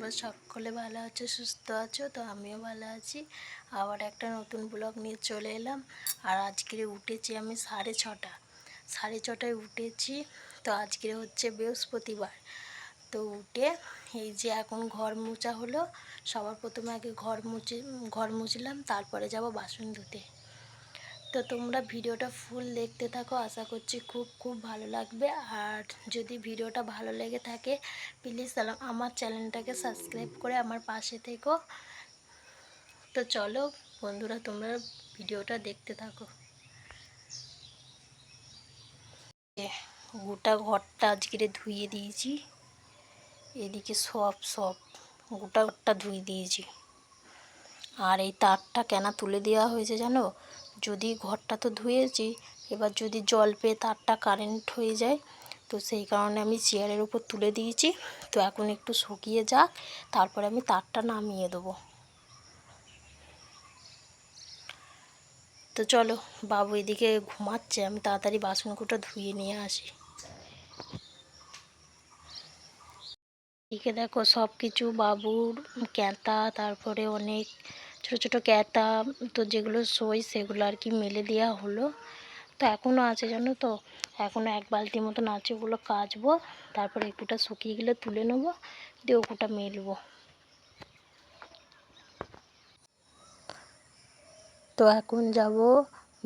তোমরা সকলে ভালো আছো, সুস্থ আছো? তো আমিও ভালো আছি। আবার একটা নতুন ব্লগ নিয়ে চলে এলাম। আর আজকে উঠেছি আমি 6:30টায় উঠেছি। তো আজকে হচ্ছে বৃহস্পতিবার। তো উঠে এই যে এখন ঘর মোছা হলো। সবার প্রথমে আগে ঘর মুছলাম, তারপরে যাব বাসন ধুতে। তো তোমরা ভিডিওটা ফুল দেখতে থাকো, আশা করছি খুব খুব ভালো লাগবে। আর যদি ভিডিওটা ভালো লেগে থাকে প্লিজ আমার চ্যানেলটাকে সাবস্ক্রাইব করে আমার পাশে থেকো। তো চলো বন্ধুরা, তোমরা ভিডিওটা দেখতে থাকো। গোটা ঘরটা আজকে ধুয়ে দিয়েছি, এদিকে সব গোটা ঘরটা ধুয়ে দিয়েছি। আর এই তারটা কেন তুলে দেওয়া হয়েছে জানো? যদি ঘরটা তো ধুয়েছি, এবার যদি জল পেয়ে তারটা কারেন্ট হয়ে যায়, তো সেই কারণে আমি চেয়ারের উপর তুলে দিয়েছি। তো এখন একটু শুকিয়ে যাক, তারপরে আমি তারটা নামিয়ে দেবো। তো চলো, বাবু এদিকে ঘুমাচ্ছে, আমি তাড়াতাড়ি বাসনগুলো ধুয়ে নিয়ে আসি। এদিকে দেখো সব কিছু, বাবুর ক্যাঁতা, তারপরে অনেক ছোট ছোট ক্যাঁতা, তো যেগুলো সই সেগুলো আর কি মেলে দেওয়া হলো। তো এখনও আছে জানো তো, এখনও এক বালতি মতন আছে, ওগুলো কাচবো। তারপরে একটুটা শুকিয়ে গেলে তুলে নেবো, দিয়ে ওগুলোটা মেলবো। তো এখন যাব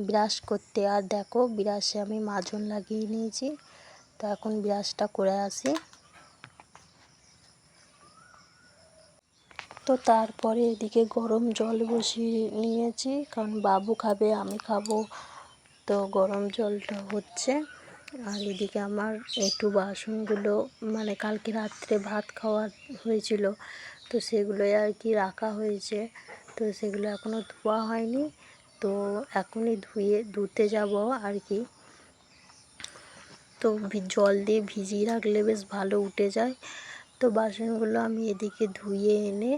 ব্রাশ করতে। আর দেখো ব্রাশে আমি মাজন লাগিয়ে নিয়েছি। তো এখন ব্রাশটা করে আসি। তো তারপরে এদিকে গরম জল বসিয়ে নিয়েছি, কারণ বাবু খাবে, আমি খাবো। তো গরম জলটা হচ্ছে। আর এদিকে আমার একটু বাসনগুলো, মানে কালকে রাত্রে ভাত খাওয়া হয়েছিল, তো সেগুলোই আর কি রাখা হয়েছে। তো সেগুলো এখনও ধোয়া হয়নি, তো এখনই ধুতে যাব আর কি। তো জল দিয়ে ভিজিয়ে রাখলে বেশ ভালো উঠে যায়। তো বাসনগুলো আমি এদিকে ধুয়ে এনে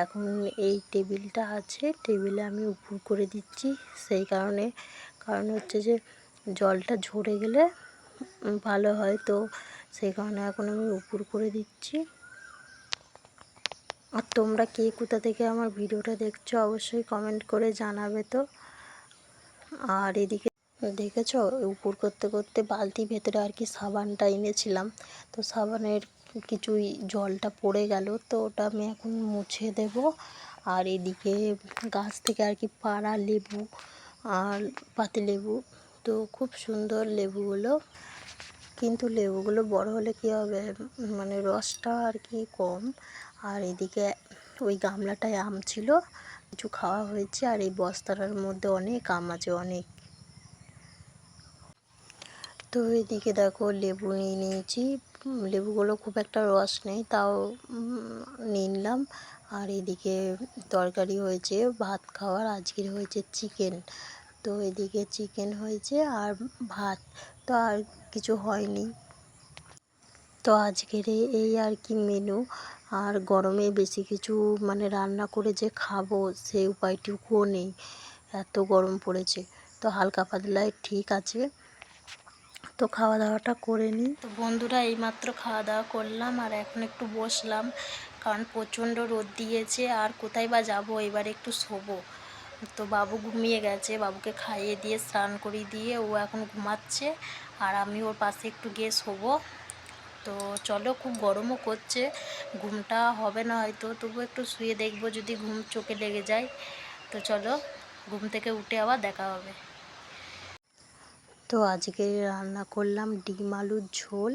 এখন এই টেবিলটা আছে, টেবিলে আমি উপর করে দিচ্ছি। সেই কারণ হচ্ছে যে জলটা ঝরে গেলে ভালো হয়, তো সেই কারণে এখন আমি উপর করে দিচ্ছি। আর তোমরা কে কোথা থেকে আমার ভিডিওটা দেখছো অবশ্যই কমেন্ট করে জানাবে। তো আর এদিকে দেখেছো, উপর করতে করতে বালতি ভেতরে আর কি সাবানটা এনেছিলাম, তো সাবানের কিছুই জলটা পড়ে গেল, তো ওটা আমি এখন মুছে দেব। আর এদিকে গাছ থেকে আর কি পাড়া লেবু আর পাতিলেবু, তো খুব সুন্দর লেবুগুলো, কিন্তু লেবুগুলো বড় হলে কী হবে, মানে রসটা আর কি কম। আর এদিকে ওই গামলাটায় আম ছিল, কিছু খাওয়া হয়েছে। আর এই বস্তাটার মধ্যে অনেক আম আছে, অনেক। তো এদিকে দেখো লেবু নিয়ে নিয়েছি, লেবুগুলো খুব একটা রস নেই, তাও নিলাম। আর এদিকে তরকারি হয়েছে ভাত খাওয়ার, আজকের হয়েছে চিকেন। তো এদিকে চিকেন হয়েছে আর ভাত, তো আর কিছু হয়নি। তো আজকের এই আর কি মেনু। আর গরমে বেশি কিছু মানে রান্না করে যে খাবো সেই উপায়টুকুও নেই, এত গরম পড়েছে। তো হালকা পাতলায় ঠিক আছে। তো খাওয়া দাওয়াটা করে নিই। তো বন্ধুরা, এইমাত্র খাওয়া দাওয়া করলাম আর এখন একটু বসলাম, কারণ প্রচণ্ড রোদ দিয়েছে। আর কোথায় বা যাবো, এবার একটু শোবো। তো বাবু ঘুমিয়ে গেছে, বাবুকে খাইয়ে দিয়ে স্নান করিয়ে দিয়ে ও এখন ঘুমাচ্ছে, আর আমি ওর পাশে একটু গিয়ে শোবো। তো চলো, খুব গরমও করছে, ঘুমটা হবে না হয়তো, তবু একটু শুয়ে দেখবো যদি ঘুম চোখে লেগে যায়। তো চলো, ঘুম থেকে উঠে আবার দেখা হবে। তো আজকে রান্না করলাম ডিম আলুর ঝোল,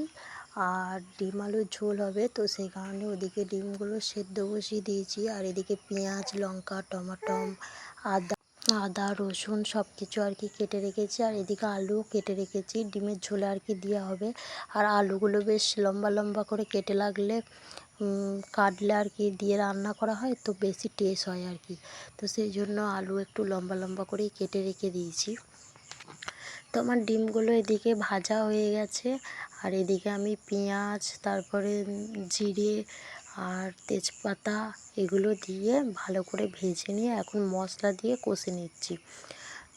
আর ডিম আলুর ঝোল হবে, তো সেই কারণে ওদিকে ডিমগুলো সেদ্ধ বসিয়ে দিয়েছি। আর এদিকে পেঁয়াজ, লঙ্কা, টমেটো, আদা রসুন সব কিছু আর কি কেটে রেখেছি। আর এদিকে আলুও কেটে রেখেছি, ডিমের ঝোলে আর কি দেওয়া হবে। আর আলুগুলো বেশ লম্বা লম্বা করে কাটলে আর কি দিয়ে রান্না করা হয়, তো বেশি টেস্ট হয় আর কি। তো সেই জন্য আলু একটু লম্বা লম্বা করেই কেটে রেখে দিয়েছি। তো আমার ডিমগুলো এদিকে ভাজা হয়ে গেছে। আর এদিকে আমি পেঁয়াজ, তারপরে জিরে আর তেজপাতা এগুলো দিয়ে ভালো করে ভেজে নিয়ে এখন মশলা দিয়ে কষে নিচ্ছি।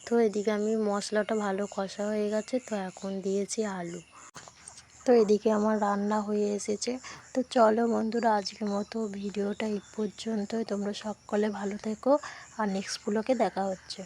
তো এদিকে আমি মশলাটা ভালো কষা হয়ে গেছে, তো এখন দিয়েছি আলু। তো তো এদিকে আমার রান্না হয়ে এসেছে। তো চলো বন্ধুরা, আজকের মতো ভিডিওটা এই পর্যন্তই। তোমরা সকলে ভালো থেকো, আর নেক্সট ব্লগে দেখা হচ্ছে।